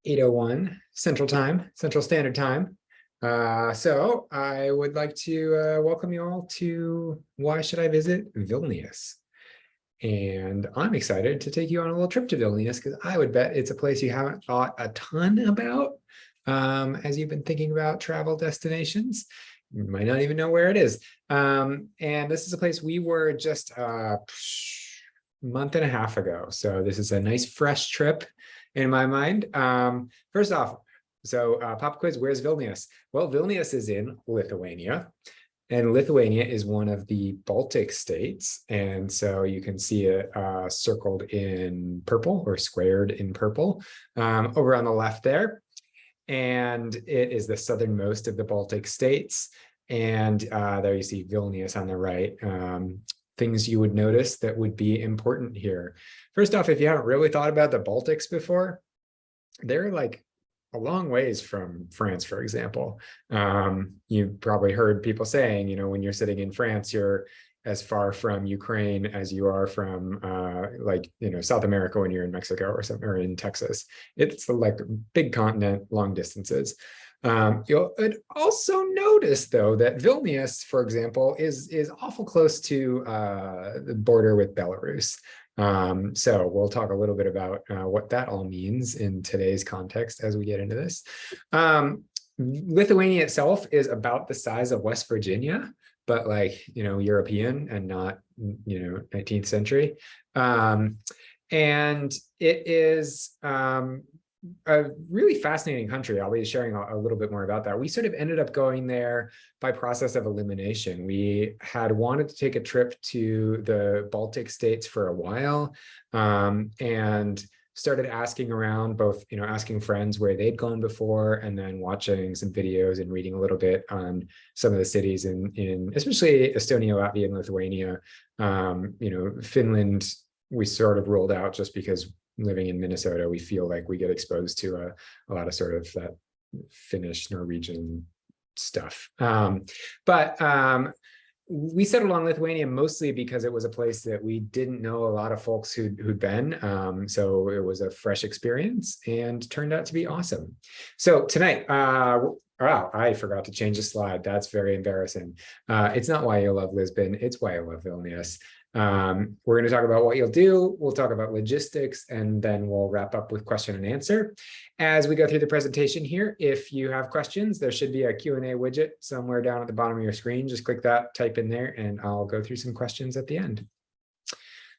8:01 Central Standard Time. So I would like to welcome you all to Why Should I Visit Vilnius? And I'm excited to take you on a little trip to Vilnius because I would bet it's a place you haven't thought a ton about as you've been thinking about travel destinations. You might not even know where it is. And this is a place we were just a month and a half ago. So this is a nice fresh trip in my mind. First off, pop quiz, where's Vilnius? Well, Vilnius is in Lithuania. And Lithuania is one of the Baltic states. And so you can see it circled in purple or squared in purple over on the left there. And it is the southernmost of the Baltic states. And there you see Vilnius on the right. Things you would notice that would be important here. First off, if you haven't really thought about the Baltics before, they're like a long ways from France, for example. You've probably heard people saying, you know, when you're sitting in France, you're as far from Ukraine as you are from South America when you're in Mexico or something, or in Texas. It's like a big continent, long distances. You'll also notice, though, that Vilnius, for example, is awful close to the border with Belarus. So we'll talk a little bit about what that all means in today's context as we get into this. Lithuania itself is about the size of West Virginia, but European and not, 19th century. And it is a really fascinating country. I'll be sharing a little bit more about that. We sort of ended up going there by process of elimination. We had wanted to take a trip to the Baltic states for a while, and started asking around, both, asking friends where they'd gone before, and then watching some videos and reading a little bit on some of the cities in especially Estonia, Latvia, and Lithuania. Finland, we sort of ruled out just because living in Minnesota, we feel like we get exposed to a lot of sort of that Finnish, Norwegian stuff. We settled on Lithuania mostly because it was a place that we didn't know a lot of folks who'd been. So it was a fresh experience and turned out to be awesome. So tonight, wow, I forgot to change the slide. That's very embarrassing. It's not why you love Lisbon, it's why I love Vilnius. We're going to talk about what you'll do. We'll talk about logistics, and then we'll wrap up with question and answer. As we go through the presentation here, if you have questions, there should be a Q&A widget somewhere down at the bottom of your screen. Just click that, type in there, and I'll go through some questions at the end.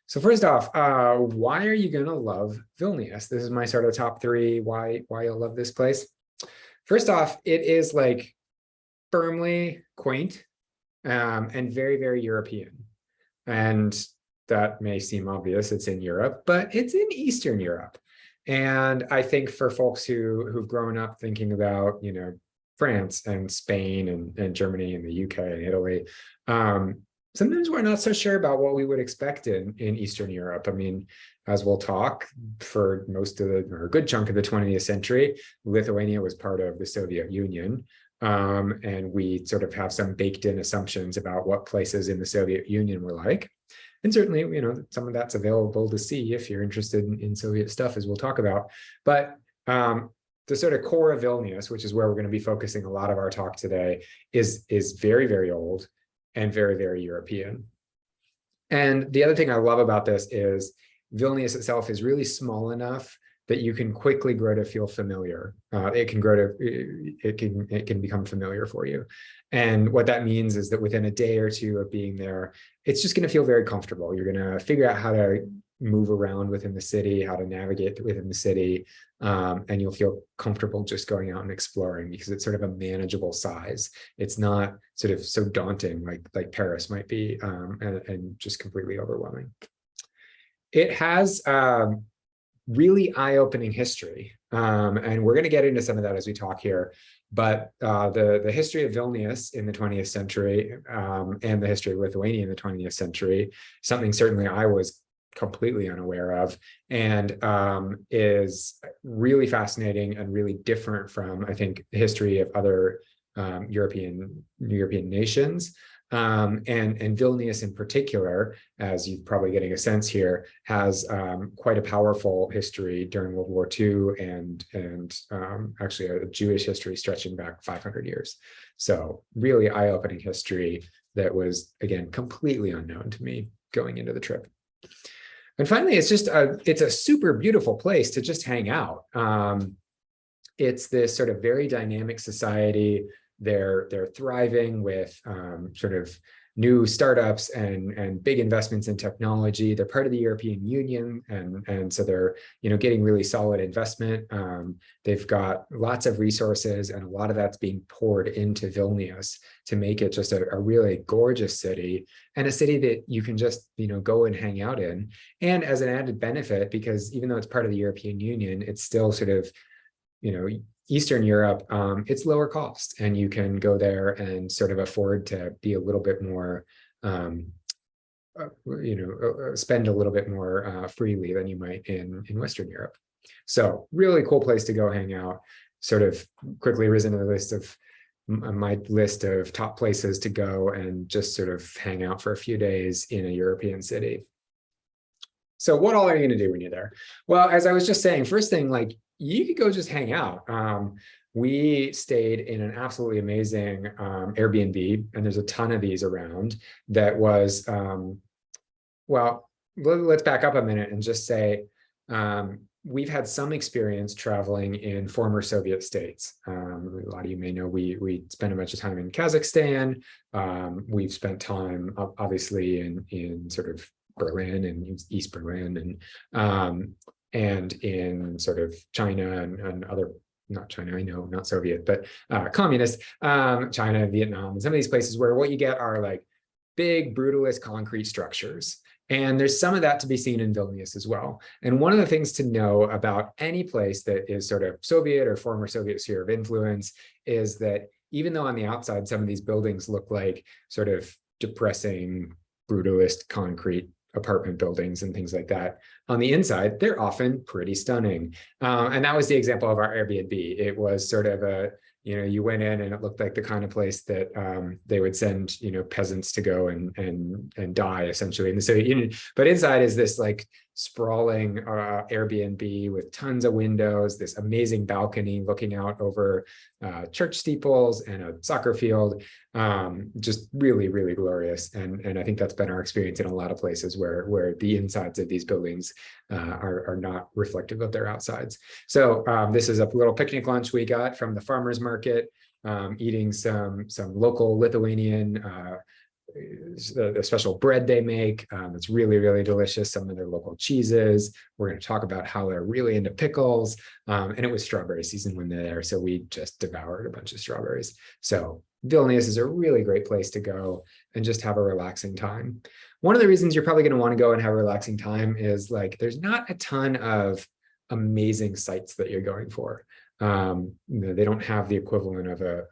So first off, why are you going to love Vilnius? This is my sort of top three, why you'll love this place. First off, it is like firmly quaint and very, very European. And that may seem obvious, it's in Europe, but it's in Eastern Europe. And I think for folks who've grown up thinking about, France and Spain and Germany and the UK and Italy, sometimes we're not so sure about what we would expect in Eastern Europe. I mean, as we'll talk, for most of or a good chunk of the 20th century, Lithuania was part of the Soviet Union. And we sort of have some baked in assumptions about what places in the Soviet Union were like. And certainly, some of that's available to see if you're interested in Soviet stuff, as we'll talk about. But the sort of core of Vilnius, which is where we're going to be focusing a lot of our talk today, is very, very old and very, very European. And the other thing I love about this is Vilnius itself is really small enough that you can quickly grow to feel familiar. It can become familiar for you. And what that means is that within a day or two of being there, it's just gonna feel very comfortable. You're gonna figure out how to move around within the city, how to navigate within the city, and you'll feel comfortable just going out and exploring because it's sort of a manageable size. It's not sort of so daunting like Paris might be, and just completely overwhelming. It has really eye-opening history. And we're going to get into some of that as we talk here. But the history of Vilnius in the 20th century and the history of Lithuania in the 20th century, something certainly I was completely unaware of, and is really fascinating and really different from, I think, the history of other European nations. And Vilnius in particular, as you're probably getting a sense here, has quite a powerful history during World War II and actually a Jewish history stretching back 500 years. So really eye-opening history that was, again, completely unknown to me going into the trip. And finally, it's a super beautiful place to just hang out. It's this sort of very dynamic society. They're thriving with sort of new startups and big investments in technology. They're part of the European Union, and so they're getting really solid investment. They've got lots of resources, and a lot of that's being poured into Vilnius to make it just a really gorgeous city, and a city that you can just go and hang out in. And as an added benefit, because even though it's part of the European Union, it's still sort of Eastern Europe, it's lower cost, and you can go there and sort of afford to be a little bit more, spend a little bit more freely than you might in Western Europe. So really cool place to go hang out. Sort of quickly risen to the list of my list of top places to go and just sort of hang out for a few days in a European city. So what all are you going to do when you're there? Well, as I was just saying, first thing, you could go just hang out. We stayed in an absolutely amazing Airbnb, and there's a ton of these around. That was, well, let's back up a minute and just say we've had some experience traveling in former Soviet states. A lot of you may know we spent a bunch of time in Kazakhstan. We've spent time, obviously, in sort of Berlin and East Berlin, and in sort of China and other, not China, I know, not Soviet, but communist, China, Vietnam, and some of these places where what you get are big brutalist concrete structures. And there's some of that to be seen in Vilnius as well. And one of the things to know about any place that is sort of Soviet or former Soviet sphere of influence is that even though on the outside, some of these buildings look like sort of depressing, brutalist concrete apartment buildings and things like that, on the inside, they're often pretty stunning. And that was the example of our Airbnb. It was sort of you went in and it looked like the kind of place that they would send, peasants to go and die essentially in the Soviet Union. But inside is this sprawling Airbnb with tons of windows, this amazing balcony looking out over church steeples and a soccer field. Just really, really glorious. And I think that's been our experience in a lot of places where the insides of these buildings are not reflective of their outsides. So this is a little picnic lunch we got from the farmer's market, eating some local Lithuanian the special bread they make. It's really, really delicious. Some of their local cheeses. We're going to talk about how they're really into pickles. And it was strawberry season when they're there, so we just devoured a bunch of strawberries. So Vilnius is a really great place to go and just have a relaxing time. One of the reasons you're probably going to want to go and have a relaxing time is there's not a ton of amazing sites that you're going for. They don't have the equivalent of a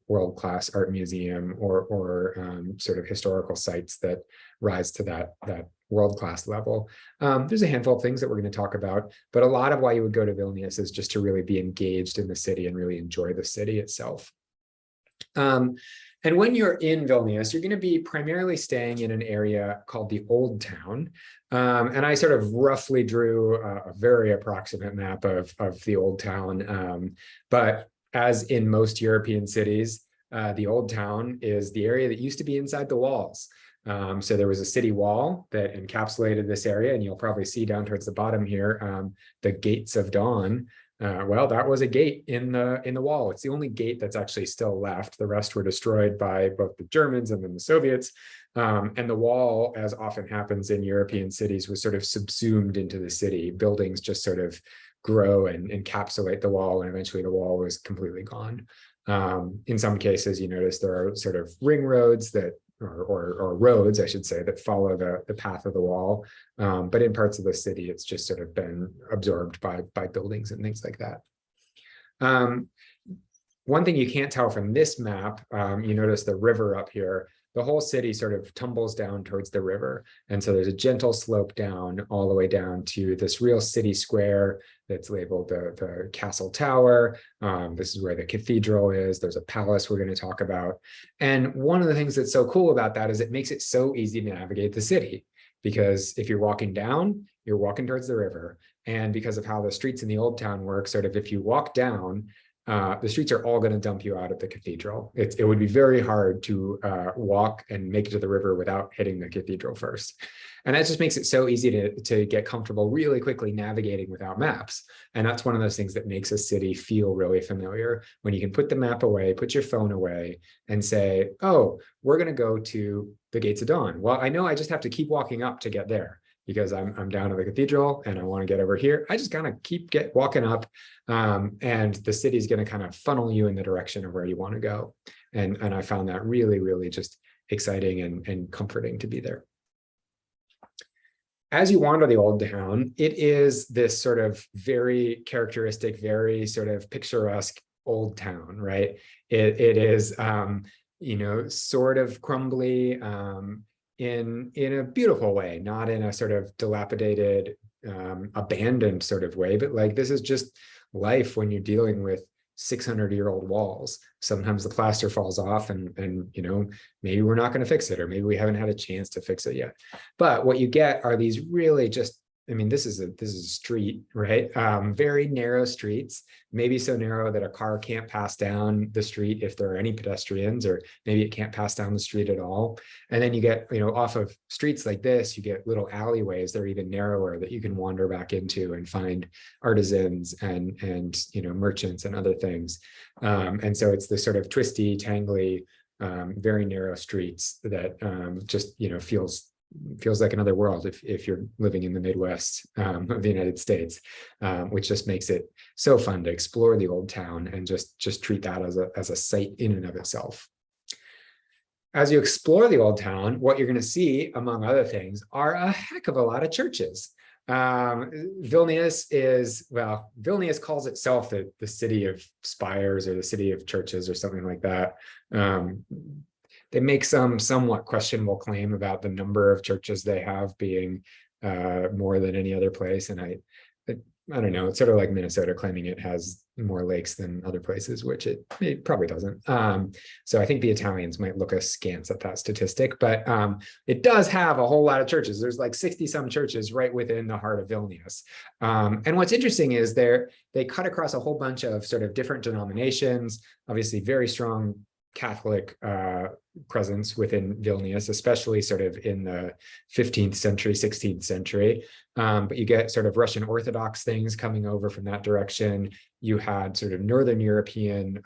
world-class art museum or sort of historical sites that rise to that world-class level. There's a handful of things that we're going to talk about, but a lot of why you would go to Vilnius is just to really be engaged in the city and really enjoy the city itself. And when you're in Vilnius, you're going to be primarily staying in an area called the Old Town. And I sort of roughly drew a very approximate map of the Old Town. But as in most European cities, the Old Town is the area that used to be inside the walls. So there was a city wall that encapsulated this area, and you'll probably see down towards the bottom here, the Gates of Dawn. Well, that was a gate in the wall. It's the only gate that's actually still left. The rest were destroyed by both the Germans and then the Soviets. And the wall, as often happens in European cities, was sort of subsumed into the city. Buildings just sort of grow and encapsulate the wall, and eventually the wall was completely gone. In some cases, you notice there are sort of ring roads that or roads, I should say, that follow the path of the wall. But in parts of the city, it's just sort of been absorbed by buildings and things like that. One thing you can't tell from this map, you notice the river up here. The whole city sort of tumbles down towards the river. And so there's a gentle slope down all the way down to this real city square that's labeled the castle tower. This is where the cathedral is. There's a palace we're going to talk about. And one of the things that's so cool about that is it makes it so easy to navigate the city, because if you're walking down, you're walking towards the river. And because of how the streets in the old town work, sort of if you walk down, the streets are all going to dump you out at the cathedral. It would be very hard to walk and make it to the river without hitting the cathedral first. And that just makes it so easy to get comfortable really quickly navigating without maps. And that's one of those things that makes a city feel really familiar, when you can put the map away, put your phone away, and say, oh, we're going to go to the Gates of Dawn. Well, I know I just have to keep walking up to get there, because I'm down at the cathedral and I want to get over here. I just kind of keep walking up, and the city's going to kind of funnel you in the direction of where you want to go. And I found that really, really just exciting and comforting to be there. As you wander the old town, it is this sort of very characteristic, very sort of picturesque old town, right? It is, sort of crumbly, in a beautiful way, not in a sort of dilapidated, abandoned sort of way, but like this is just life when you're dealing with 600-year-old walls. Sometimes the plaster falls off, and maybe we're not going to fix it, or maybe we haven't had a chance to fix it yet. But what you get are these really just, I mean, this is a street, right? Very narrow streets, maybe so narrow that a car can't pass down the street if there are any pedestrians, or maybe it can't pass down the street at all. And then you get, off of streets like this, you get little alleyways that are even narrower that you can wander back into and find artisans and merchants and other things. And so it's this sort of twisty, tangly, very narrow streets that just feels like another world if you're living in the Midwest of the United States, which just makes it so fun to explore the old town and just treat that as a site in and of itself. As you explore the old town, what you're going to see, among other things, are a heck of a lot of churches. Vilnius calls itself the city of spires, or the city of churches, or something like that. They make some somewhat questionable claim about the number of churches they have being more than any other place. And I don't know, it's sort of like Minnesota claiming it has more lakes than other places, which it probably doesn't. So I think the Italians might look askance at that statistic, but it does have a whole lot of churches. There's like 60 some churches right within the heart of Vilnius. And what's interesting is they cut across a whole bunch of sort of different denominations, obviously very strong Catholic presence within Vilnius, especially sort of in the 15th century, 16th century. But you get sort of Russian Orthodox things coming over from that direction. You had sort of Northern European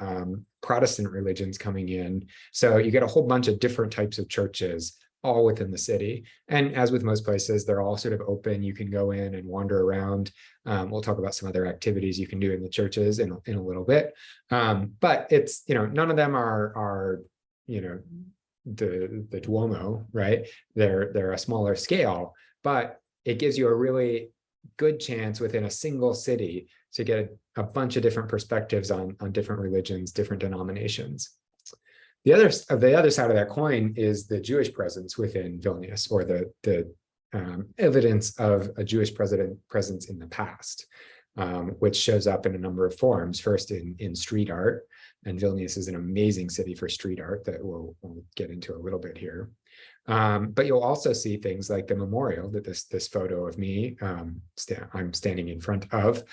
Protestant religions coming in. So you get a whole bunch of different types of churches all within the city. And as with most places, they're all sort of open. You can go in and wander around. We'll talk about some other activities you can do in the churches in a little bit. But it's, none of them are the Duomo, right? They're a smaller scale, but it gives you a really good chance within a single city to get a bunch of different perspectives on different religions, different denominations. The other side of that coin is the Jewish presence within Vilnius, or the evidence of a Jewish presence in the past, which shows up in a number of forms. First in street art, and Vilnius is an amazing city for street art that we'll get into a little bit here. But you'll also see things like the memorial that this photo of me, I'm standing in front of,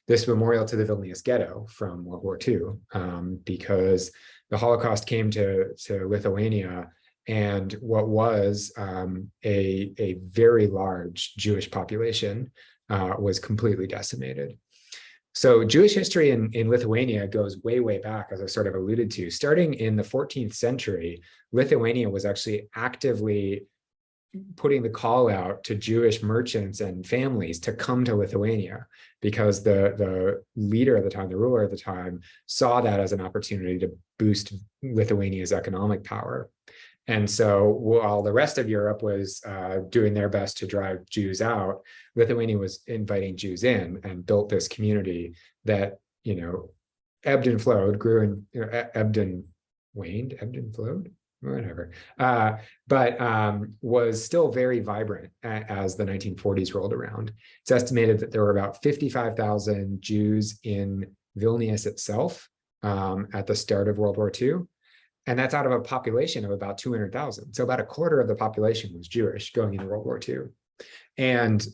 this memorial to the Vilnius ghetto from World War II, because the Holocaust came to Lithuania, and what was a very large Jewish population was completely decimated. So Jewish history in Lithuania goes way, way back, as I sort of alluded to. Starting in the 14th century, Lithuania was actually actively putting the call out to Jewish merchants and families to come to Lithuania, because the leader at the time, the ruler at the time, saw that as an opportunity to boost Lithuania's economic power. And so while the rest of Europe was doing their best to drive Jews out, Lithuania was inviting Jews in, and built this community that, ebbed and flowed, grew and ebbed and waned, ebbed and flowed. whatever, was still very vibrant as the 1940s rolled around. It's estimated that there were about 55,000 Jews in Vilnius itself at the start of World War II. And that's out of a population of about 200,000. So about a quarter of the population was Jewish going into World War II. And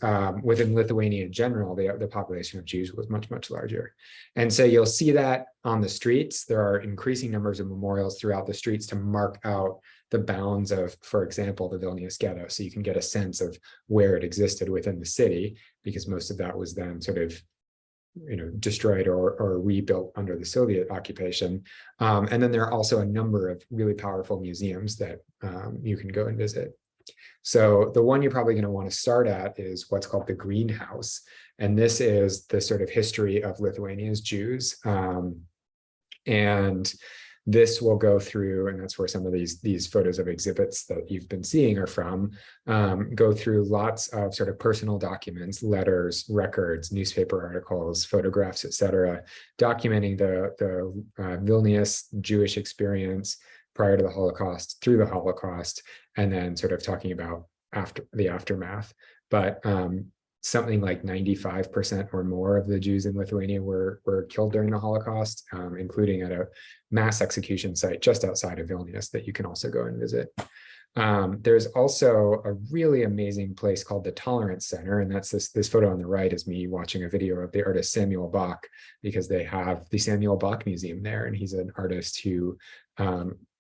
within Lithuania in general, the population of Jews was much, much larger. And so you'll see that on the streets. There are increasing numbers of memorials throughout the streets to mark out the bounds of, for example, the Vilnius ghetto. So you can get a sense of where it existed within the city, because most of that was then sort of destroyed or rebuilt under the Soviet occupation. And then there are also a number of really powerful museums that you can go and visit. So the one you're probably going to want to start at is what's called the Greenhouse. And this is the sort of history of Lithuania's Jews. And this will go through, and that's where some of these photos of exhibits that you've been seeing are from, go through lots of sort of personal documents, letters, records, newspaper articles, photographs, etc., documenting the Vilnius Jewish experience prior to the Holocaust, through the Holocaust, and then sort of talking about after the aftermath. But something like 95% or more of the Jews in Lithuania were killed during the Holocaust, including at a mass execution site just outside of Vilnius that you can also go and visit. There's also a really amazing place called the Tolerance Center, and that's this photo on the right is me watching a video of the artist Samuel Bach, because they have the Samuel Bach Museum there, and he's an artist who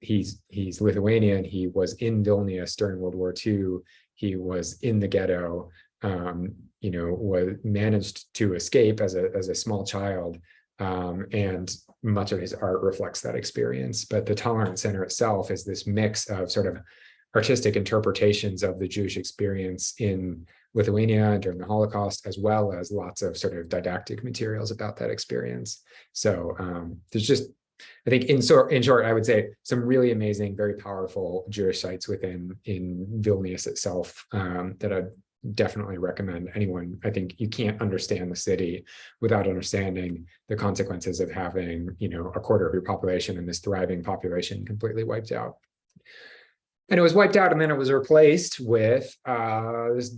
he's Lithuanian. He was in Vilnius during World War II. He was in the ghetto. Was managed to escape as a small child, and much of his art reflects that experience. But the Tolerance Center itself is this mix of sort of artistic interpretations of the Jewish experience in Lithuania during the Holocaust, as well as lots of sort of didactic materials about that experience. So there's just, I think in short, I would say some really amazing, very powerful Jewish sites in Vilnius itself that I'd definitely recommend anyone. I think you can't understand the city without understanding the consequences of having, a quarter of your population and this thriving population completely wiped out. And it was wiped out, and then it was replaced with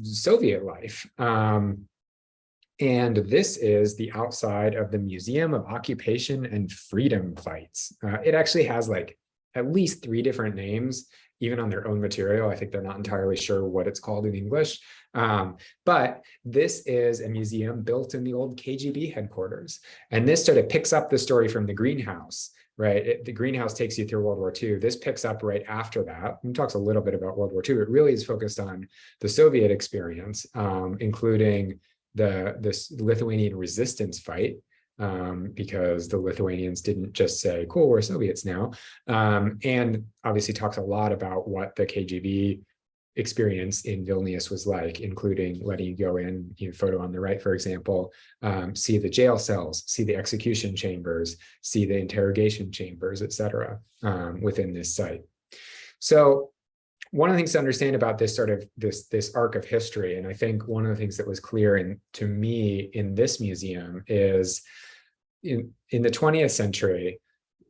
Soviet life. And this is the outside of the Museum of Occupation and Freedom Fights. It actually has like at least 3 different names, even on their own material. I think they're not entirely sure what it's called in English. But this is a museum built in the old KGB headquarters. And this sort of picks up the story from the Greenhouse, right? The Greenhouse takes you through World War II. This picks up right after that and talks a little bit about World War II. It really is focused on the Soviet experience, including this Lithuanian resistance fight, because the Lithuanians didn't just say, cool, we're Soviets now. And obviously talks a lot about what the KGB experience in Vilnius was like, including letting you go in, photo on the right, for example, see the jail cells, see the execution chambers, see the interrogation chambers, etc., within this site. So one of the things to understand about this sort of this arc of history, and I think one of the things that was clear to me in this museum is in the 20th century,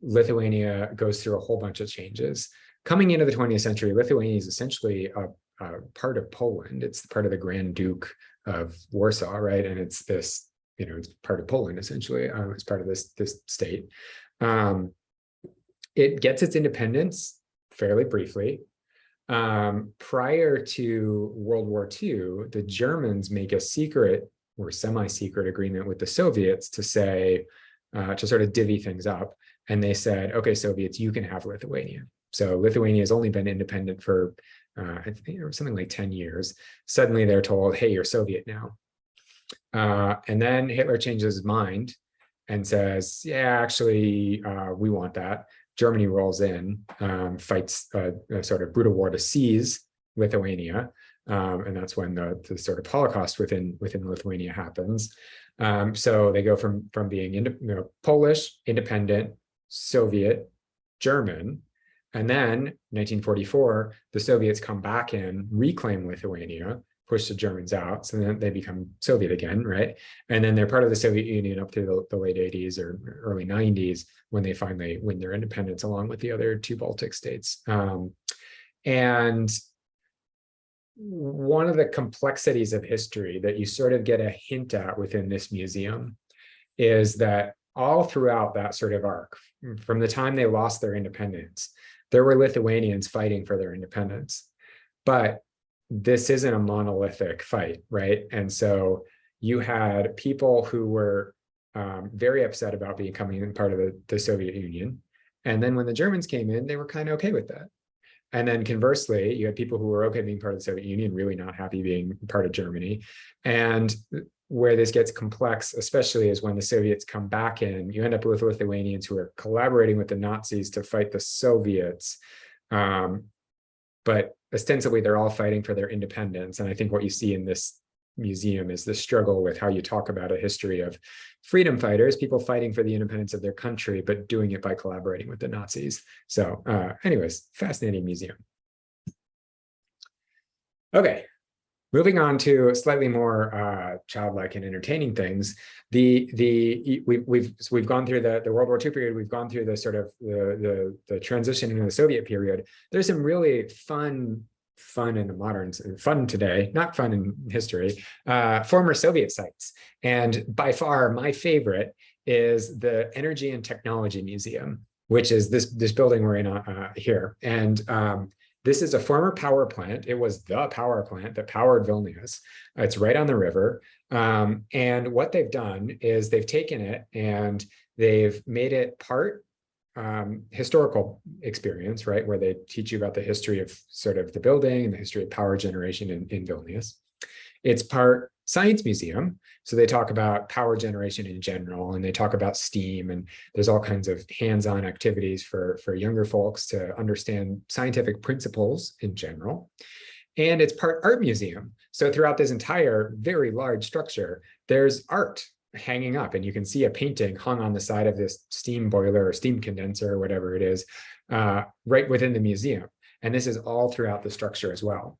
Lithuania goes through a whole bunch of changes. Coming into the 20th century, Lithuania is essentially a part of Poland. It's part of the Grand Duke of Warsaw, right? And it's this, it's part of Poland, essentially. It's part of this state. It gets its independence fairly briefly. Prior to World War II, the Germans make a secret or semi-secret agreement with the Soviets to say, to sort of divvy things up. And they said, okay, Soviets, you can have Lithuania. So Lithuania has only been independent for, I think, something like 10 years. Suddenly they're told, hey, you're Soviet now. And then Hitler changes his mind and says, yeah, actually, we want that. Germany rolls in, fights a sort of brutal war to seize Lithuania. And that's when the sort of Holocaust within Lithuania happens. So they go from being Polish, independent, Soviet, German. And then 1944, the Soviets come back in, reclaim Lithuania, push the Germans out. So then they become Soviet again, right? And then they're part of the Soviet Union up through the late 80s or early 90s when they finally win their independence along with the other two Baltic states. And one of the complexities of history that you sort of get a hint at within this museum is that all throughout that sort of arc, from the time they lost their independence, there were Lithuanians fighting for their independence. But this isn't a monolithic fight, right? And so you had people who were very upset about becoming part of the Soviet Union. And then when the Germans came in, they were kind of okay with that. And then conversely, you had people who were okay being part of the Soviet Union, really not happy being part of Germany. And where this gets complex, especially, is when the Soviets come back in, you end up with Lithuanians who are collaborating with the Nazis to fight the Soviets. But ostensibly, they're all fighting for their independence. And I think what you see in this museum is the struggle with how you talk about a history of freedom fighters, people fighting for the independence of their country, but doing it by collaborating with the Nazis. So anyways, fascinating museum. Okay, moving on to slightly more childlike and entertaining things. We've gone through the World War II period. We've gone through the sort of the transition into the Soviet period. There's some really fun in the modern, fun today, not fun in history, former Soviet sites. And by far, my favorite is the Energy and Technology Museum, which is this building we're in here. And this is a former power plant. It was the power plant that powered Vilnius. It's right on the river. And what they've done is they've taken it and they've made it part historical experience, right? Where they teach you about the history of sort of the building and the history of power generation in Vilnius. It's part science museum. So they talk about power generation in general, and they talk about steam, and there's all kinds of hands-on activities for younger folks to understand scientific principles in general. And it's part art museum. So throughout this entire very large structure, there's art hanging up, and you can see a painting hung on the side of this steam boiler or steam condenser or whatever it is, right within the museum. And this is all throughout the structure as well.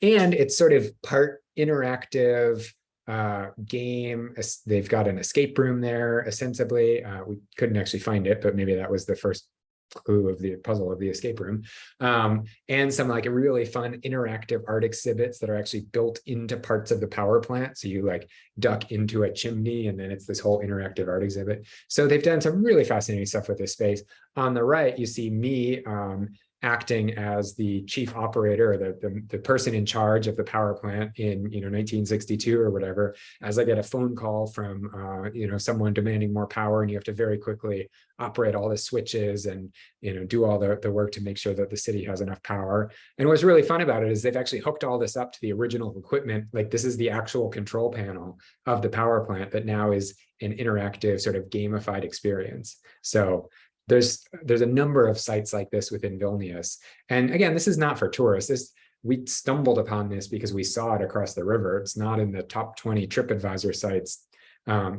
And it's sort of part interactive game. They've got an escape room there, ostensibly. We couldn't actually find it, but maybe that was the first clue of the puzzle of the escape room. And some like a really fun interactive art exhibits that are actually built into parts of the power plant. So you like duck into a chimney and then it's this whole interactive art exhibit. So they've done some really fascinating stuff with this space. On the right, you see me acting as the chief operator, or the person in charge of the power plant in 1962 or whatever, as I get a phone call from someone demanding more power, and you have to very quickly operate all the switches and do all the work to make sure that the city has enough power. And what's really fun about it is they've actually hooked all this up to the original equipment. Like this is the actual control panel of the power plant that now is an interactive sort of gamified experience. So there's a number of sites like this within Vilnius. And again, this is not for tourists. We stumbled upon this because we saw it across the river. It's not in the top 20 TripAdvisor sites.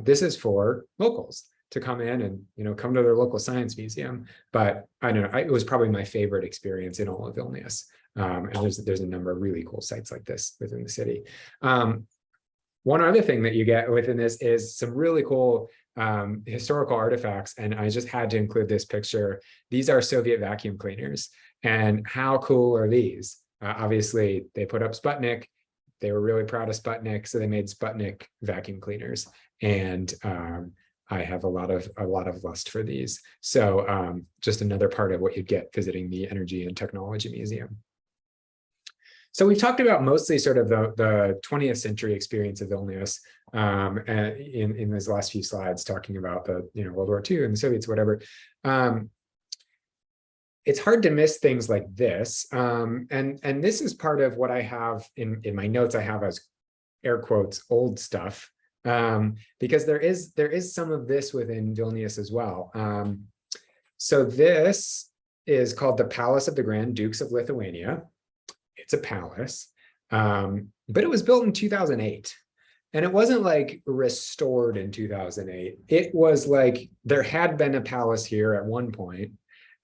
This is for locals to come in and come to their local science museum. But I don't know, it was probably my favorite experience in all of Vilnius. And there's a number of really cool sites like this within the city. One other thing that you get within this is some really cool historical artifacts. And I just had to include this picture. These are Soviet vacuum cleaners. And how cool are these? Obviously, they put up Sputnik. They were really proud of Sputnik, so they made Sputnik vacuum cleaners. And I have a lot of lust for these. So just another part of what you'd get visiting the Energy and Technology Museum. So we've talked about mostly sort of the 20th century experience of Vilnius in these last few slides, talking about the World War II and the Soviets, whatever. It's hard to miss things like this, and this is part of what I have in my notes. I have as air quotes old stuff, because there is some of this within Vilnius as well. So this is called the Palace of the Grand Dukes of Lithuania. It's a palace, but it was built in 2008. And it wasn't like restored in 2008. It was like there had been a palace here at one point,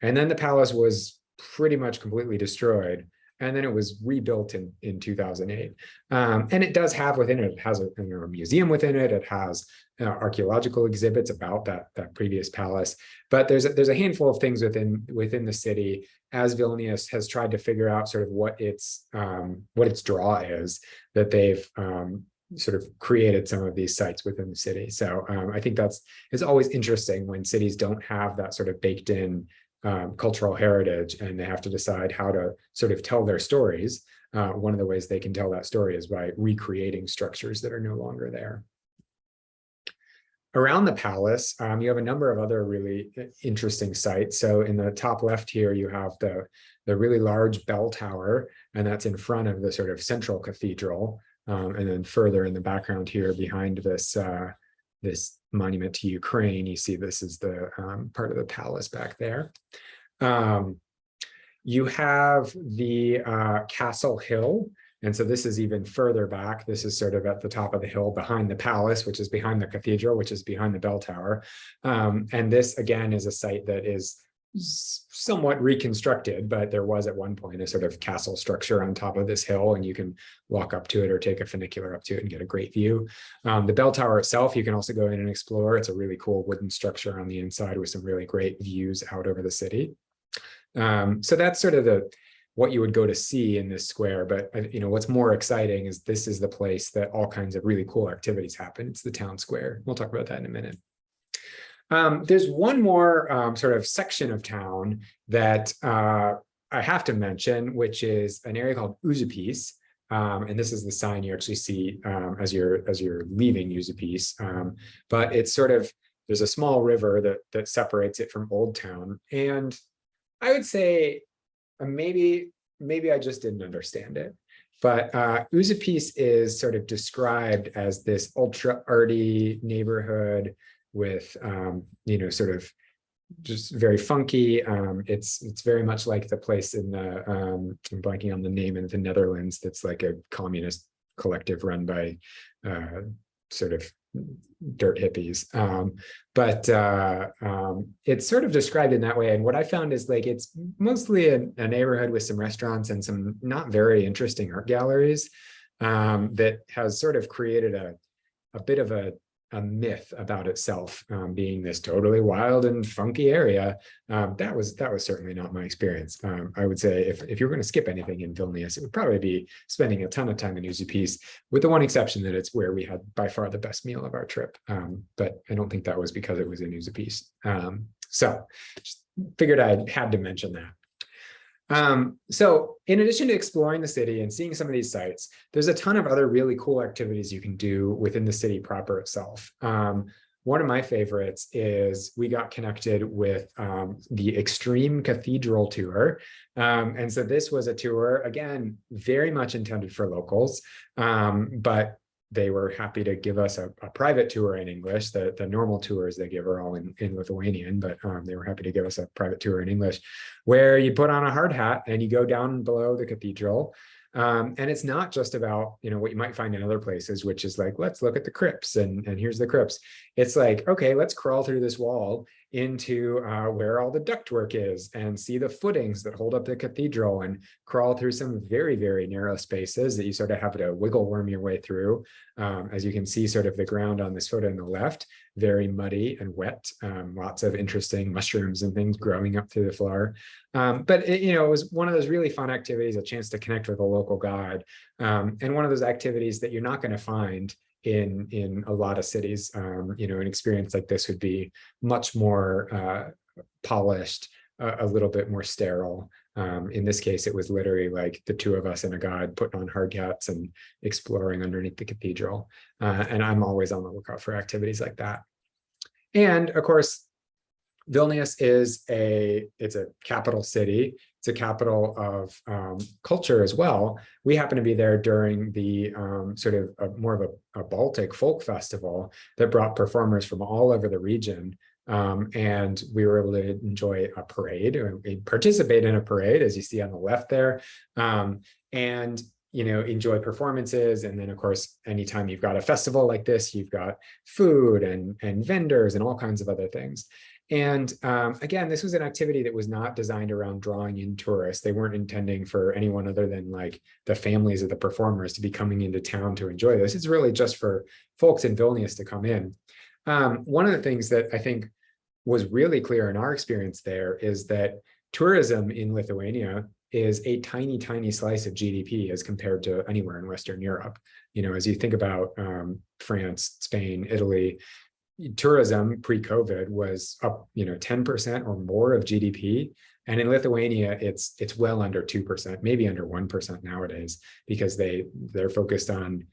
and then the palace was pretty much completely destroyed. and then it was rebuilt in 2008. And it does have within it, it has a museum within it. It has archaeological exhibits about that previous palace. But there's a handful of things within the city, as Vilnius has tried to figure out sort of what its draw is, that they've sort of created some of these sites within the city. So I think it's always interesting when cities don't have that sort of baked in cultural heritage, and they have to decide how to sort of tell their stories. One of the ways they can tell that story is by recreating structures that are no longer there. Around the palace, you have a number of other really interesting sites. So in the top left here, you have the really large bell tower, and that's in front of the sort of central cathedral. And then further in the background here, behind this monument to Ukraine, you see this is the part of the palace back there. You have the Castle Hill. And so this is even further back. This is sort of at the top of the hill behind the palace, which is behind the cathedral, which is behind the bell tower. And this, again, is a site that is somewhat reconstructed, but there was at one point a sort of castle structure on top of this hill, and you can walk up to it or take a funicular up to it and get a great view. The bell tower itself, you can also go in and explore. It's a really cool wooden structure on the inside with some really great views out over the city. So that's sort of what you would go to see in this square. But what's more exciting is this is the place that all kinds of really cool activities happen. It's the town square. We'll talk about that in a minute. There's one more sort of section of town that I have to mention, which is an area called Užupis. And this is the sign you actually see as you're leaving Užupis. But it's sort of, there's a small river that separates it from Old Town. And I would say maybe I just didn't understand it. But Užupis is sort of described as this ultra arty neighborhood with sort of just very funky. It's very much like the place in the I'm blanking on the name, in the Netherlands, that's like a communist collective run by sort of dirt hippies. But it's sort of described in that way. And what I found is like it's mostly a neighborhood with some restaurants and some not very interesting art galleries that has sort of created a bit of a myth about itself being this totally wild and funky area. That was certainly not my experience. I would say if you're going to skip anything in Vilnius, it would probably be spending a ton of time in Užupis, with the one exception that it's where we had by far the best meal of our trip. But I don't think that was because it was in Užupis. So just figured I had to mention that. So in addition to exploring the city and seeing some of these sites, there's a ton of other really cool activities you can do within the city proper itself. One of my favorites is we got connected with the Extreme Cathedral tour. And so this was a tour, again, very much intended for locals, but they were happy to give us a private tour in English. The normal tours they give are all in Lithuanian, but they were happy to give us a private tour in English, where you put on a hard hat and you go down below the cathedral. And it's not just about, what you might find in other places, which is like, let's look at the crypts and here's the crypts. It's like, okay, let's crawl through this wall into where all the ductwork is and see the footings that hold up the cathedral, and crawl through some very, very narrow spaces that you sort of have to wiggle worm your way through. As you can see, sort of the ground on this photo on the left, very muddy and wet, lots of interesting mushrooms and things growing up through the floor. But it was one of those really fun activities, a chance to connect with a local guide, and one of those activities that you're not going to find in a lot of cities. An experience like this would be much more polished, a little bit more sterile. In this case, it was literally like the two of us and a guide putting on hard hats and exploring underneath the cathedral. And I'm always on the lookout for activities like that. And of course, Vilnius it's a capital city. It's a capital of culture as well. We happened to be there during the sort of more of a Baltic folk festival that brought performers from all over the region. And we were able to enjoy a parade. We participate in a parade, as you see on the left there. And enjoy performances. And then of course, anytime you've got a festival like this, you've got food and vendors and all kinds of other things. And again, this was an activity that was not designed around drawing in tourists. They weren't intending for anyone other than like the families of the performers to be coming into town to enjoy this. It's really just for folks in Vilnius to come in. One of the things that I think was really clear in our experience there is that tourism in Lithuania is a tiny, tiny slice of GDP as compared to anywhere in Western Europe. As you think about France, Spain, Italy, tourism pre-COVID was up, 10% or more of GDP. And in Lithuania, it's well under 2%, maybe under 1% nowadays, because they're focused on,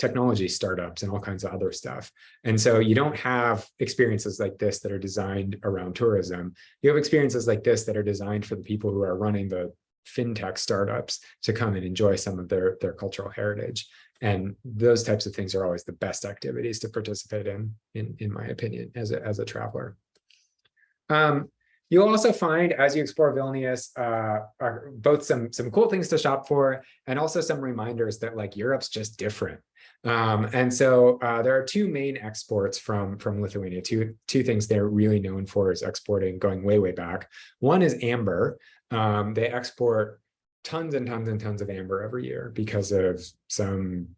technology startups and all kinds of other stuff. And so you don't have experiences like this that are designed around tourism. You have experiences like this that are designed for the people who are running the fintech startups to come and enjoy some of their cultural heritage. And those types of things are always the best activities to participate in my opinion, as a traveler. You'll also find, as you explore Vilnius, both some cool things to shop for, and also some reminders that like Europe's just different. And so there are two main exports from Lithuania. Two things they're really known for is exporting, going way back. One is amber. They export tons and tons and tons of amber every year because of some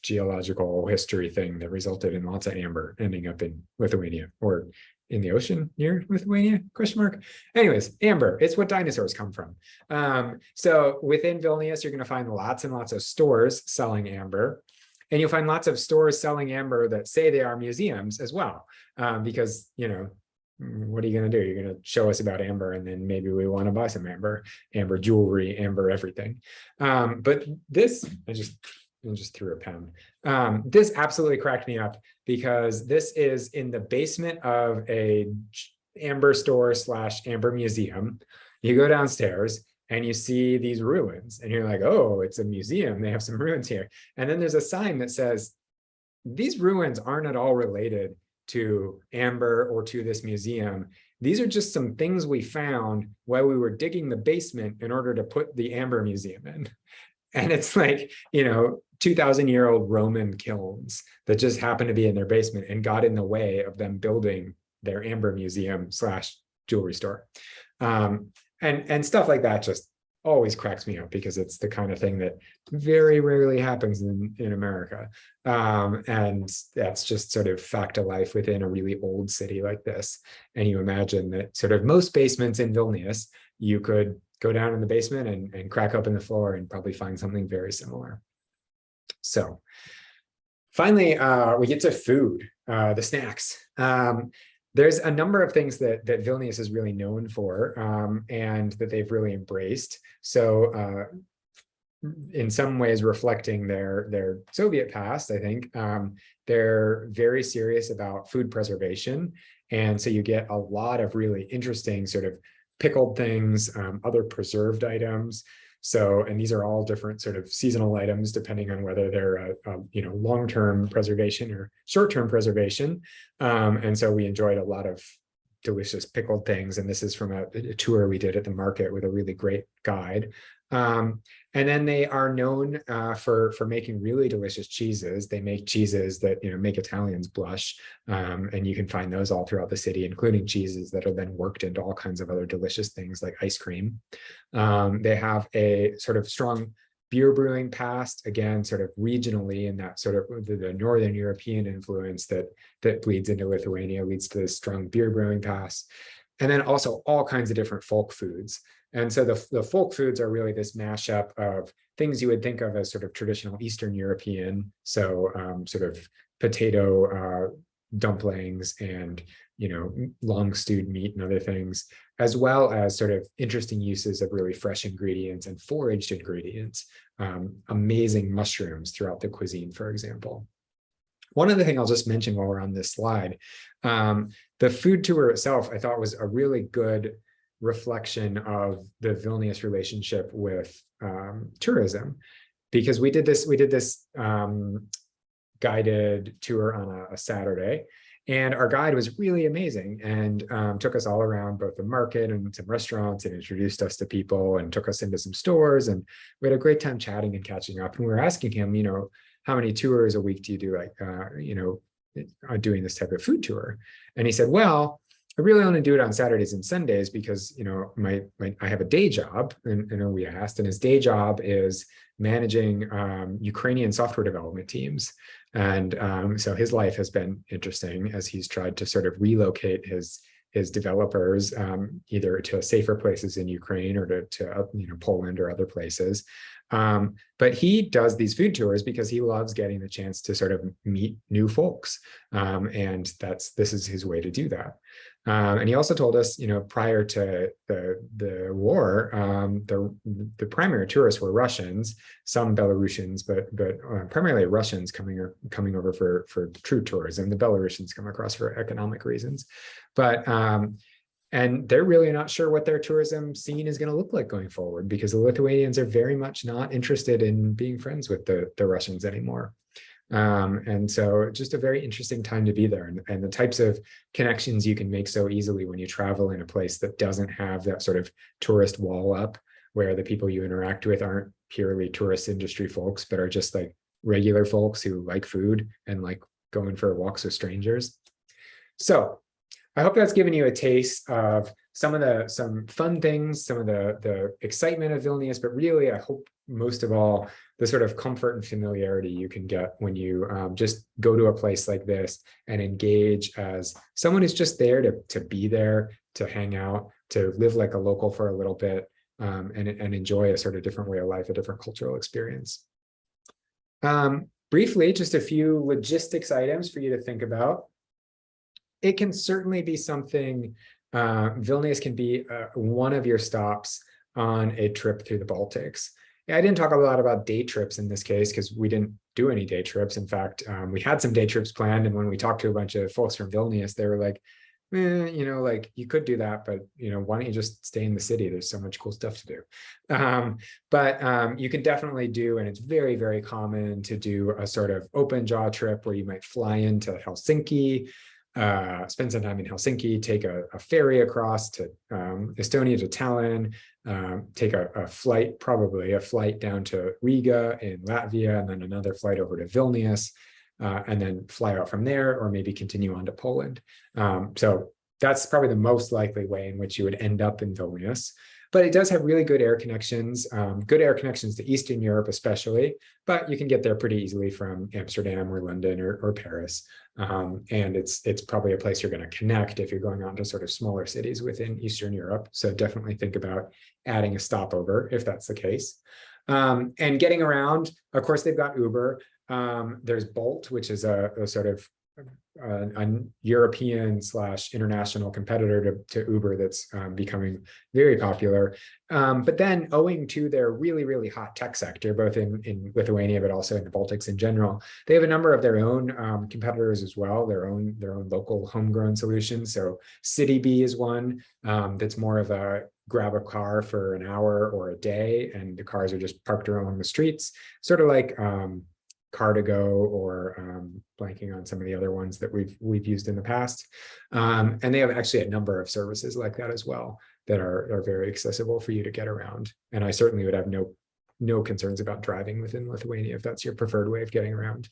geological history thing that resulted in lots of amber ending up in Lithuania, or in the ocean near Lithuania, ? Anyways, amber, it's what dinosaurs come from. So within Vilnius, you're going to find lots and lots of stores selling amber. And you'll find lots of stores selling amber that say they are museums as well. Because, what are you going to do? You're going to show us about amber, and then maybe we want to buy some amber jewelry, amber everything. But this, I just threw a pen. This absolutely cracked me up, because this is in the basement of a amber store / amber museum. You go downstairs and you see these ruins, and you're like, oh, it's a museum. They have some ruins here. And then there's a sign that says, these ruins aren't at all related to amber or to this museum. These are just some things we found while we were digging the basement in order to put the amber museum in. And it's like, 2,000-year-old Roman kilns that just happened to be in their basement and got in the way of them building their amber museum / jewelry store. And stuff like that just always cracks me up, because it's the kind of thing that very rarely happens in America. And that's just sort of fact of life within a really old city like this. And you imagine that sort of most basements in Vilnius, you could go down in the basement and crack open the floor and probably find something very similar. So finally, we get to food, the snacks. There's a number of things that Vilnius is really known for, and that they've really embraced. So in some ways reflecting their Soviet past, I think, they're very serious about food preservation. And so you get a lot of really interesting sort of pickled things, other preserved items. So, and these are all different sort of seasonal items, depending on whether they're long-term preservation or short-term preservation. And so we enjoyed a lot of delicious pickled things. And this is from a tour we did at the market with a really great guide. And then they are known for making really delicious cheeses. They make cheeses that make Italians blush, and you can find those all throughout the city, including cheeses that are then worked into all kinds of other delicious things like ice cream. They have a sort of strong beer brewing past, again, sort of regionally, and that sort of the Northern European influence that bleeds into Lithuania leads to this strong beer brewing past. And then also all kinds of different folk foods. And so the folk foods are really this mashup of things you would think of as sort of traditional Eastern European, so sort of potato dumplings and long stewed meat and other things, as well as sort of interesting uses of really fresh ingredients and foraged ingredients, amazing mushrooms throughout the cuisine, for example. One other thing I'll just mention while we're on this slide, the food tour itself, I thought was a really good reflection of the Vilnius relationship with tourism, because we did this guided tour on a Saturday, And our guide was really amazing and took us all around both the market and some restaurants and introduced us to people and took us into some stores. And we had a great time chatting and catching up. And we were asking him, how many tours a week do you do, doing this type of food tour? And he said, well, I really only do it on Saturdays and Sundays because, I have a day job, and we asked, and his day job is managing Ukrainian software development teams. And so his life has been interesting as he's tried to sort of relocate his developers either to safer places in Ukraine or to Poland or other places. But he does these food tours because he loves getting the chance to sort of meet new folks. And this is his way to do that. And he also told us, prior to the war, the primary tourists were Russians, some Belarusians, but primarily Russians coming over for true tourism. The Belarusians come across for economic reasons, but and they're really not sure what their tourism scene is going to look like going forward, because the Lithuanians are very much not interested in being friends with the Russians anymore. And so just a very interesting time to be there, and the types of connections you can make so easily when you travel in a place that doesn't have that sort of tourist wall up, where the people you interact with aren't purely tourist industry folks, but are just like regular folks who like food and like going for walks with strangers. So I hope that's given you a taste of some fun things, some of the excitement of Vilnius, but really, I hope most of all, the sort of comfort and familiarity you can get when you just go to a place like this and engage as someone who's just there to be there, to hang out, to live like a local for a little bit, and enjoy a sort of different way of life, a different cultural experience. Briefly, just a few logistics items for you to think about. It can certainly be something, Vilnius can be one of your stops on a trip through the Baltics. I didn't talk a lot about day trips in this case because we didn't do any day trips. In fact, we had some day trips planned, and when we talked to a bunch of folks from Vilnius, they were like, like you could do that, but why don't you just stay in the city? There's so much cool stuff to do. But you can definitely do, and it's very, very common to do a sort of open jaw trip where you might fly into Helsinki, spend some time in Helsinki, take a ferry across to Estonia to Tallinn, take a flight, probably a flight down to Riga in Latvia, and then another flight over to Vilnius, and then fly out from there, or maybe continue on to Poland. So that's probably the most likely way in which you would end up in Vilnius. But it does have really good air connections to Eastern Europe especially, but you can get there pretty easily from Amsterdam or London or Paris. And it's probably a place you're going to connect if you're going on to sort of smaller cities within Eastern Europe. So definitely think about adding a stopover if that's the case. And getting around, of course, they've got Uber. There's Bolt, which is a sort of a European/international competitor to Uber that's becoming very popular. But then owing to their really, really hot tech sector, both in Lithuania, but also in the Baltics in general, they have a number of their own competitors as well, their own local homegrown solutions. So CityBee is one that's more of a grab a car for an hour or a day, and the cars are just parked along the streets, sort of like Car2Go or blanking on some of the other ones that we've used in the past. And they have actually a number of services like that as well that are very accessible for you to get around. And I certainly would have no concerns about driving within Lithuania if that's your preferred way of getting around.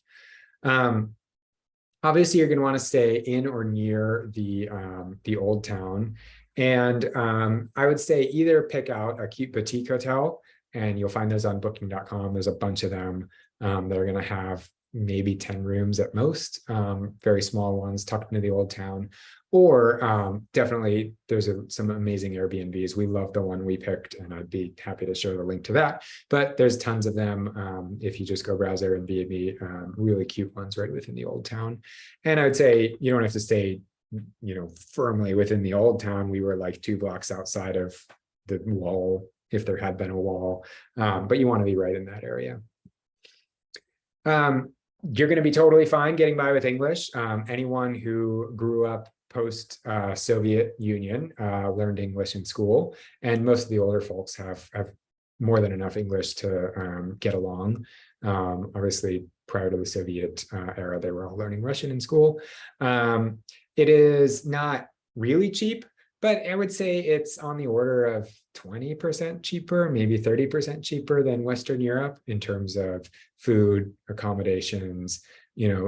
Obviously, you're going to want to stay in or near the old town. And I would say either pick out a cute boutique hotel, and you'll find those on booking.com. There's a bunch of them that are going to have maybe 10 rooms at most, very small ones tucked into the old town. Or definitely there's some amazing Airbnbs. We love the one we picked, and I'd be happy to share the link to that. But there's tons of them if you just go browse Airbnb, really cute ones right within the old town. And I would say you don't have to stay firmly within the old town. We were like 2 blocks outside of the wall, if there had been a wall, but you want to be right in that area. You're going to be totally fine getting by with English. Anyone who grew up post-Soviet Union learned English in school, and most of the older folks have more than enough English to get along. Obviously, prior to the Soviet era, they were all learning Russian in school. It is not really cheap, but I would say it's on the order of 20% cheaper, maybe 30% cheaper than Western Europe in terms of food, accommodations.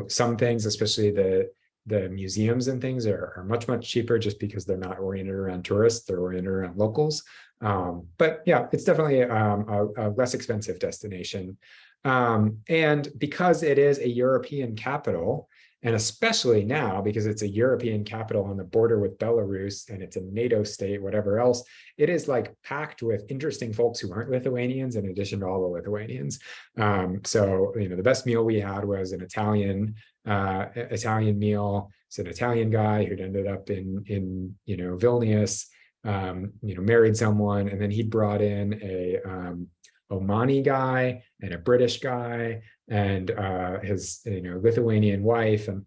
Some things, especially the museums and things are much, much cheaper just because they're not oriented around tourists, they're oriented around locals. But yeah, it's definitely a less expensive destination. And because it is a European capital, and especially now because it's a European capital on the border with Belarus and it's a NATO state, whatever else, it is like packed with interesting folks who aren't Lithuanians in addition to all the Lithuanians. So, the best meal we had was an Italian meal. It's an Italian guy who'd ended up in Vilnius, married someone, and then he brought in a Omani guy and a British guy and his Lithuanian wife, and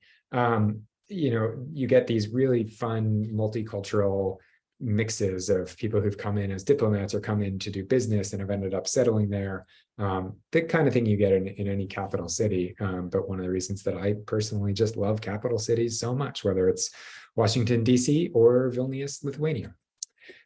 you get these really fun multicultural mixes of people who've come in as diplomats or come in to do business and have ended up settling there. The kind of thing you get in any capital city. But one of the reasons that I personally just love capital cities so much, whether it's Washington, D.C. or Vilnius, Lithuania.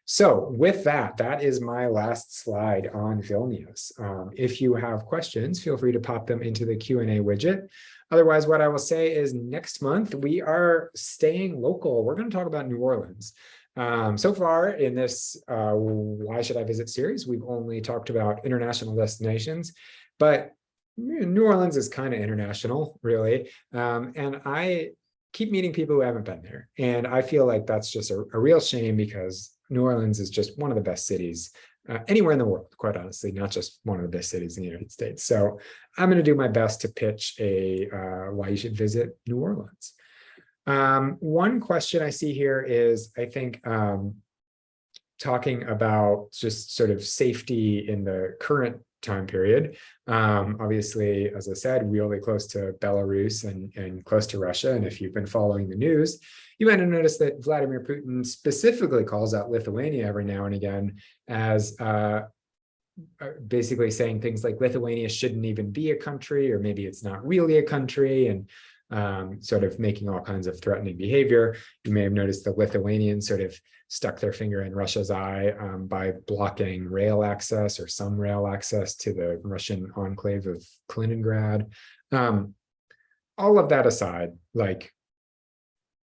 So with that is my last slide on Vilnius. If you have questions, feel free to pop them into the Q&A widget. Otherwise, what I will say is next month, we are staying local. We're going to talk about New Orleans. So far in this Why Should I Visit series, we've only talked about international destinations, but New Orleans is kind of international, really. And I keep meeting people who haven't been there. And I feel like that's just a real shame because New Orleans is just one of the best cities anywhere in the world, quite honestly, not just one of the best cities in the United States. So I'm going to do my best to pitch why you should visit New Orleans. One question I see here is, I think, talking about just sort of safety in the current time period. Obviously, as I said, really close to Belarus and close to Russia. And if you've been following the news, you might have noticed that Vladimir Putin specifically calls out Lithuania every now and again as basically saying things like Lithuania shouldn't even be a country, or maybe it's not really a country, and sort of making all kinds of threatening behavior. You may have noticed the Lithuanians sort of stuck their finger in Russia's eye by blocking rail access or some rail access to the Russian enclave of Kaliningrad. All of that aside, like,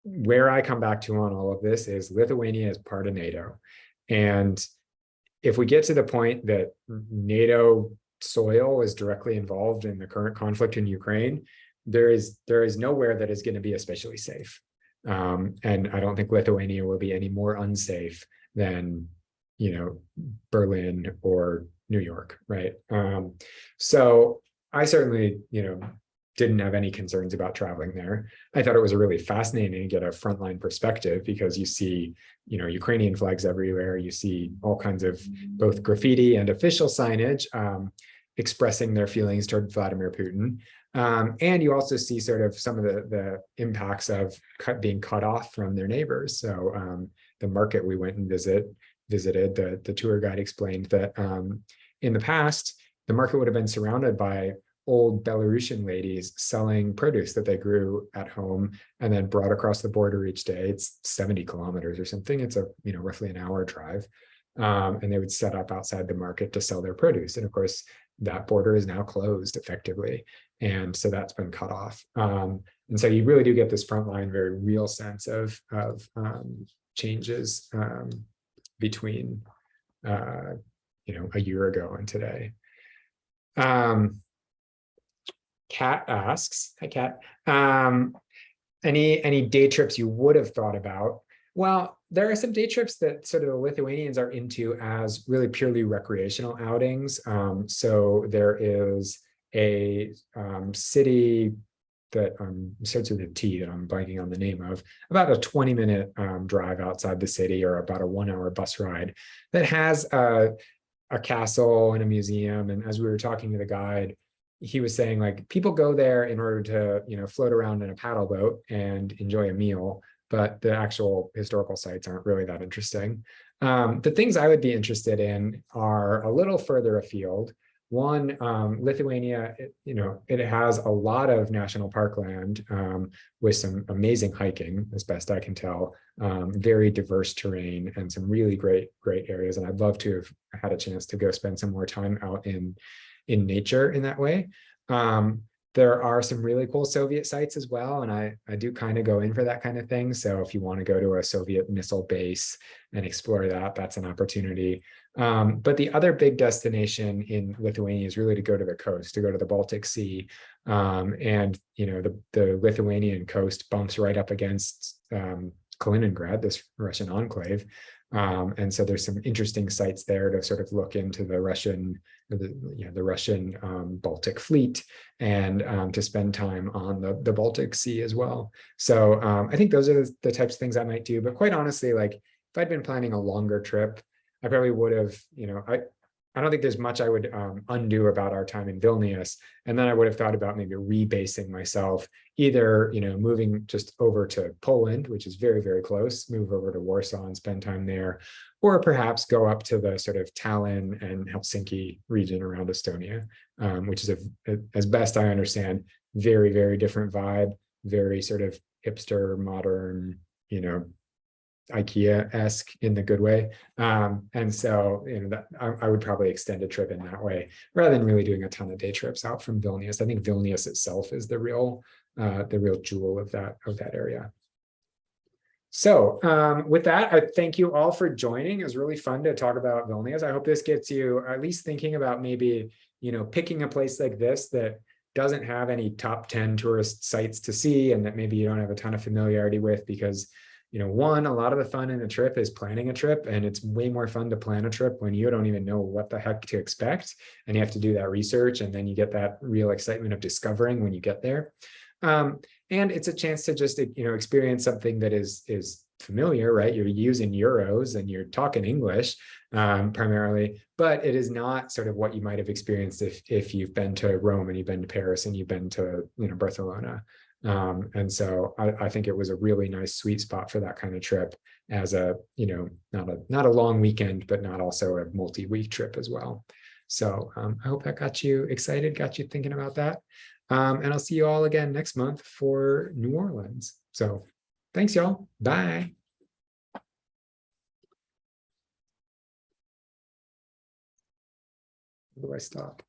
where I come back to on all of this is Lithuania is part of NATO. And if we get to the point that NATO soil is directly involved in the current conflict in Ukraine, there is nowhere that is going to be especially safe. And I don't think Lithuania will be any more unsafe than, Berlin or New York, right? So I certainly, didn't have any concerns about traveling there. I thought it was really fascinating to get a frontline perspective because you see, Ukrainian flags everywhere. You see all kinds of both graffiti and official signage expressing their feelings toward Vladimir Putin. And you also see sort of some of the impacts of being cut off from their neighbors. So the market we went and visited, the tour guide explained that in the past, the market would have been surrounded by old Belarusian ladies selling produce that they grew at home and then brought across the border each day. It's 70 kilometers or something. It's roughly an hour drive. And they would set up outside the market to sell their produce. And of course, that border is now closed effectively. And so that's been cut off. And so you really do get this frontline, very real sense of changes between, a year ago and today. Kat asks, hi Kat, any day trips you would have thought about? Well, there are some day trips that sort of the Lithuanians are into as really purely recreational outings. So there is a city that starts with a T that I'm blanking on the name of, about a 20-minute drive outside the city, or about a 1-hour bus ride, that has a castle and a museum. And as we were talking to the guide, he was saying, like, people go there in order to, float around in a paddle boat and enjoy a meal, but the actual historical sites aren't really that interesting. The things I would be interested in are a little further afield. One, Lithuania, it has a lot of national park land with some amazing hiking, as best I can tell, very diverse terrain and some really great areas. And I'd love to have had a chance to go spend some more time out in nature in that way. There are some really cool Soviet sites as well, and I do kind of go in for that kind of thing. So if you want to go to a Soviet missile base and explore that, that's an opportunity. But the other big destination in Lithuania is really to go to the coast, to go to the Baltic Sea. And the Lithuanian coast bumps right up against Kaliningrad, this Russian enclave. And so there's some interesting sites there to sort of look into the Russian Baltic fleet, and to spend time on the Baltic Sea as well. So I think those are the types of things I might do. But quite honestly, like if I'd been planning a longer trip, I probably would have, I don't think there's much I would undo about our time in Vilnius. And then I would have thought about maybe rebasing myself, either, moving just over to Poland, which is very, very close, move over to Warsaw and spend time there, or perhaps go up to the sort of Tallinn and Helsinki region around Estonia, which is, as best I understand, very, very different vibe, very sort of hipster, modern, IKEA-esque in the good way. And so, that I would probably extend a trip in that way rather than really doing a ton of day trips out from Vilnius. I think Vilnius itself is the real jewel of that area. So with that, I thank you all for joining. It was really fun to talk about Vilnius. I hope this gets you at least thinking about maybe, picking a place like this that doesn't have any top 10 tourist sites to see, and that maybe you don't have a ton of familiarity with, because one, a lot of the fun in a trip is planning a trip, and it's way more fun to plan a trip when you don't even know what the heck to expect, and you have to do that research, and then you get that real excitement of discovering when you get there. And it's a chance to just experience something that is familiar, right? You're using euros and you're talking English primarily, but it is not sort of what you might have experienced if you've been to Rome and you've been to Paris and you've been to Barcelona. And so I think it was a really nice sweet spot for that kind of trip, as a not a long weekend, but not also a multi-week trip as well. So I hope that got you excited, got you thinking about that. And I'll see you all again next month for New Orleans. So thanks, y'all. Bye. Where do I stop?